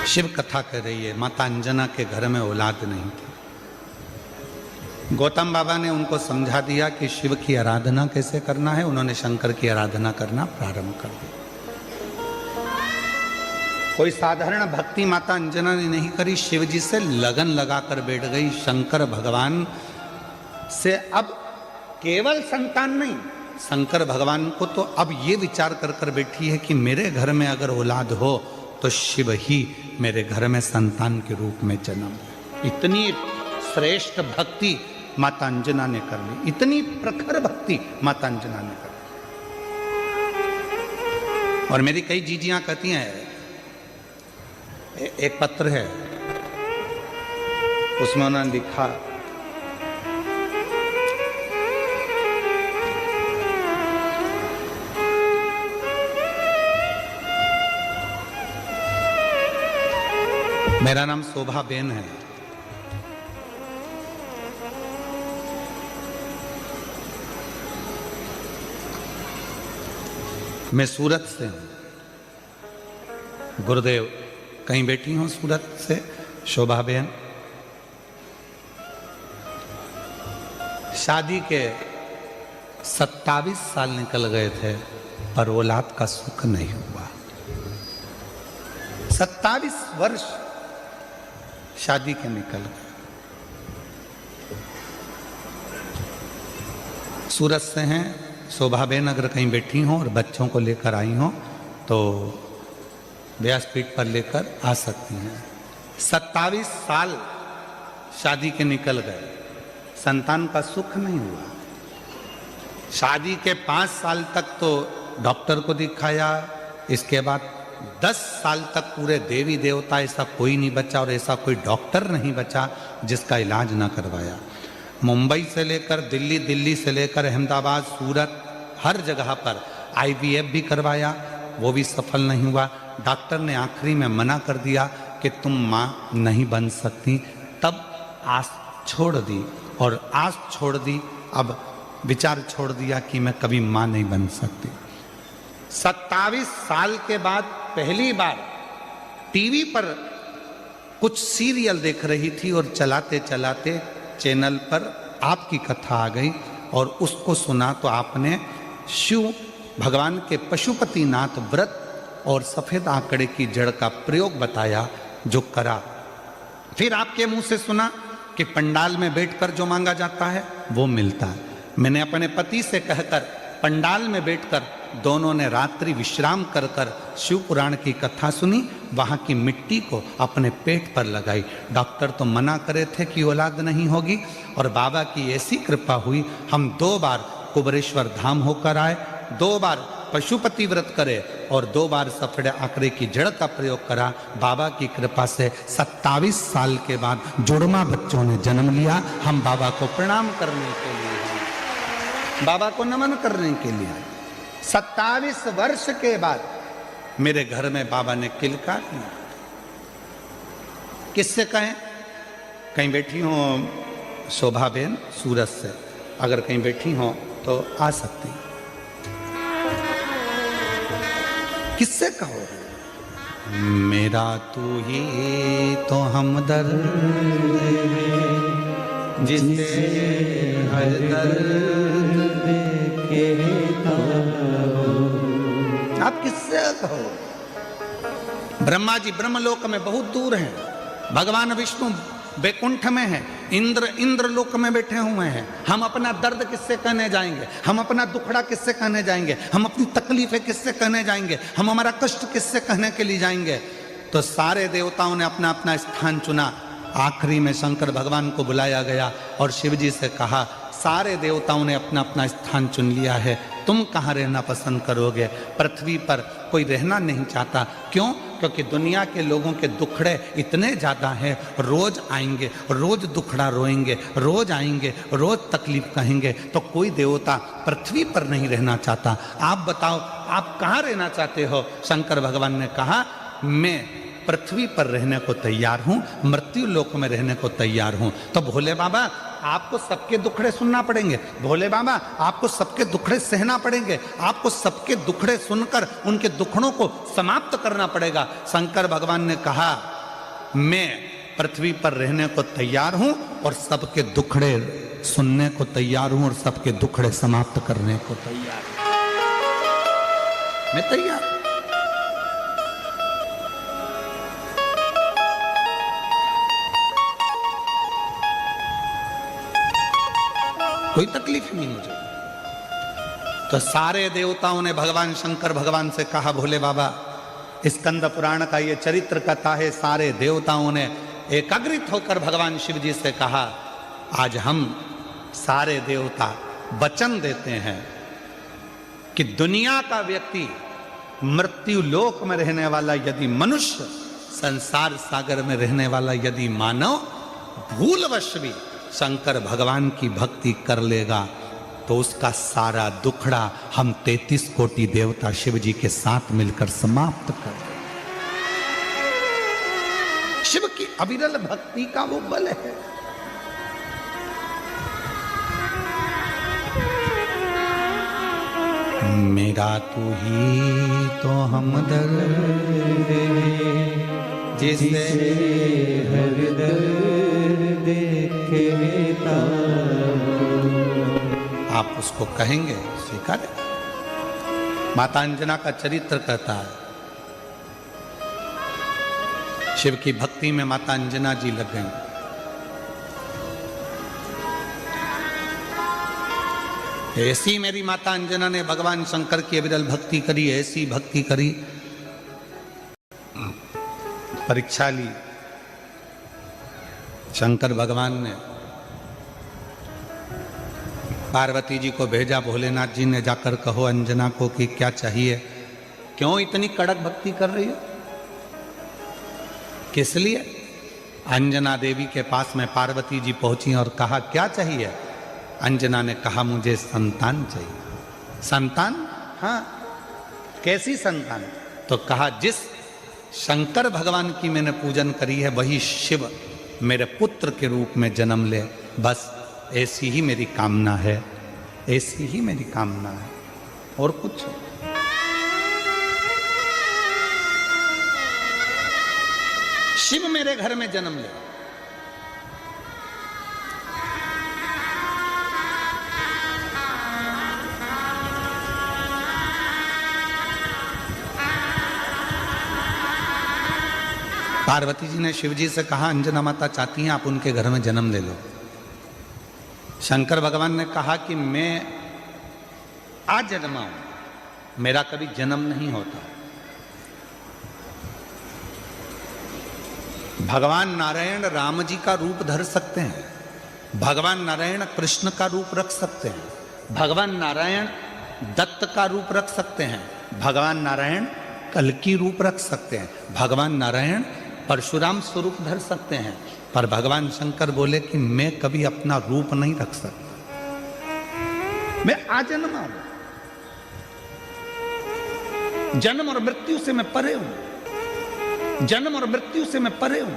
शिव कथा कह रही है, माता अंजना के घर में औलाद नहीं थी। गौतम बाबा ने उनको समझा दिया कि शिव की आराधना कैसे करना है। उन्होंने शंकर की आराधना करना प्रारंभ कर दिया। कोई साधारण भक्ति माता अंजना ने नहीं करी, शिव जी से लगन लगाकर बैठ गई। शंकर भगवान से अब केवल संतान नहीं, शंकर भगवान को तो अब ये विचार कर कर बैठी है कि मेरे घर में अगर औलाद हो तो शिव ही मेरे घर में संतान के रूप में जन्म। इतनी श्रेष्ठ भक्ति माता अंजना ने कर ली, इतनी प्रखर भक्ति माता अंजना ने कर ली। और मेरी कई जीजियां कहती हैं, एक पत्र है उसमें उन्होंने लिखा, मेरा नाम शोभा बेन है, मैं सूरत से हूं। गुरुदेव कहीं बैठी हूं सूरत से शोभा बेन। शादी के 27 साल निकल गए थे पर औलाद का सुख नहीं हुआ। 27 वर्ष शादी के निकल गए। सूरत से हैं शोभा बेन, अगर कहीं बैठी हों और बच्चों को लेकर आई हों तो व्यासपीठ पर लेकर आ सकती हैं। 27 साल शादी के निकल गए, संतान का सुख नहीं हुआ। शादी के 5 साल तक तो डॉक्टर को दिखाया, इसके बाद 10 साल तक पूरे देवी देवता ऐसा कोई नहीं बचा और ऐसा कोई डॉक्टर नहीं बचा जिसका इलाज ना करवाया। मुंबई से लेकर दिल्ली, दिल्ली से लेकर अहमदाबाद, सूरत, हर जगह पर IVF भी करवाया, वो भी सफल नहीं हुआ। डॉक्टर ने आखिरी में मना कर दिया कि तुम माँ नहीं बन सकती। तब आस छोड़ दी और आस छोड़ दी, अब विचार छोड़ दिया कि मैं कभी माँ नहीं बन सकती। 27 साल के बाद पहली बार टीवी पर कुछ सीरियल देख रही थी और चलाते चलाते चैनल पर आपकी कथा आ गई और उसको सुना तो आपने शिव भगवान के पशुपतिनाथ व्रत और सफेद आंकड़े की जड़ का प्रयोग बताया, जो करा। फिर आपके मुंह से सुना कि पंडाल में बैठकर जो मांगा जाता है वो मिलता है। मैंने अपने पति से कहकर पंडाल में बैठकर दोनों ने रात्रि विश्राम कर कर शिव पुराण की कथा सुनी, वहाँ की मिट्टी को अपने पेट पर लगाई। डॉक्टर तो मना करे थे कि औलाद नहीं होगी और बाबा की ऐसी कृपा हुई, हम 2 बार कुबरेश्वर धाम होकर आए, 2 बार पशुपति व्रत करे और 2 बार सफेद आंकड़े की जड़ का प्रयोग करा। बाबा की कृपा से 27 साल के बाद जुड़वा बच्चों ने जन्म लिया। हम बाबा को प्रणाम करने के लिए, बाबा को नमन करने के लिए 27 वर्ष के बाद मेरे घर में बाबा ने किलकार किया। किससे कहें? कहीं बैठी हो शोभा बेन सूरत से, अगर कहीं बैठी हो तो आ सकती। किससे कहो? मेरा तू ही तो हमदर्द जिससे हर दर्द कहता हो। आप किससे कहो? ब्रह्मा जी ब्रह्मलोक में बहुत दूर हैं, भगवान विष्णु वैकुंठ में है, इंद्र लोक में बैठे हुए हैं। हम अपना दर्द किससे कहने जाएंगे? हम अपना दुखड़ा किससे कहने जाएंगे? हम अपनी तकलीफें किससे कहने जाएंगे? हम हमारा कष्ट किससे कहने के लिए जाएंगे? तो सारे देवताओं ने अपना अपना स्थान चुना। आखिरी में शंकर भगवान को बुलाया गया और शिव जी से कहा, सारे देवताओं ने अपना अपना स्थान चुन लिया है, तुम कहाँ रहना पसंद करोगे? पृथ्वी पर कोई रहना नहीं चाहता। क्यों? क्योंकि दुनिया के लोगों के दुखड़े इतने ज़्यादा हैं, रोज़ आएंगे, रोज़ दुखड़ा रोएंगे, रोज़ आएंगे, रोज़ तकलीफ कहेंगे, तो कोई देवता पृथ्वी पर नहीं रहना चाहता। आप बताओ, आप कहाँ रहना चाहते हो? शंकर भगवान ने कहा, मैं पृथ्वी पर रहने को तैयार हूँ, मृत्यु लोक में रहने को तैयार हूँ। तो भोले बाबा आपको सबके दुखड़े सुनना पड़ेंगे, भोले बाबा आपको सबके दुखड़े सहना पड़ेंगे, आपको सबके दुखड़े सुनकर उनके दुखड़ों को समाप्त करना पड़ेगा। शंकर भगवान ने कहा, मैं पृथ्वी पर रहने को तैयार हूं और सबके दुखड़े सुनने को तैयार हूं और सबके दुखड़े समाप्त करने को तैयार हूं। मैं तैयार हूं। कोई तकलीफ नहीं मुझे। तो सारे देवताओं ने भगवान शंकर भगवान से कहा, भोले बाबा, स्कंद पुराण का ये चरित्र कथा है। सारे देवताओं ने एकाग्रित होकर भगवान शिव जी से कहा, आज हम सारे देवता वचन देते हैं कि दुनिया का व्यक्ति, मृत्यु लोक में रहने वाला यदि मनुष्य, संसार सागर में रहने वाला यदि मानव भूलवश भी शंकर भगवान की भक्ति कर लेगा तो उसका सारा दुखड़ा हम 33 कोटि देवता शिव जी के साथ मिलकर समाप्त कर देंगे। शिव की अविरल भक्ति का वो बल है। मेरा तू ही तो हमदर्द है, जिसे हर दर्द देखे। आप उसको कहेंगे, स्वीकार। माता अंजना का चरित्र कहता है, शिव की भक्ति में माता अंजना जी लग गई। ऐसी मेरी माता अंजना ने भगवान शंकर की अविरल भक्ति करी, ऐसी भक्ति करी, परीक्षा ली। शंकर भगवान ने पार्वती जी को भेजा, भोलेनाथ जी ने जाकर कहो अंजना को कि क्या चाहिए, क्यों इतनी कड़क भक्ति कर रही हो, किस लिए। अंजना देवी के पास में पार्वती जी पहुंची और कहा, क्या चाहिए। अंजना ने कहा, मुझे संतान चाहिए। संतान? हाँ। कैसी संतान? तो कहा, जिस शंकर भगवान की मैंने पूजन करी है वही शिव मेरे पुत्र के रूप में जन्म ले, बस ऐसी ही मेरी कामना है, ऐसी ही मेरी कामना है, और कुछ। शिव मेरे घर में जन्म ले। पार्वती जी ने शिव जी से कहा, अंजना माता चाहती हैं आप उनके घर में जन्म ले लो। शंकर भगवान ने कहा कि मैं आज जन्मा हूं, मेरा कभी जन्म नहीं होता। भगवान नारायण राम जी का रूप धर सकते हैं, भगवान नारायण कृष्ण का रूप रख सकते हैं, भगवान नारायण दत्त का रूप रख सकते हैं, भगवान नारायण कल्कि रूप रख सकते हैं, भगवान नारायण परशुराम स्वरूप धर सकते हैं, पर भगवान शंकर बोले कि मैं कभी अपना रूप नहीं रख सकता, मैं आजन्मा हूं, जन्म और मृत्यु से मैं परे हूं, जन्म और मृत्यु से मैं परे हूं।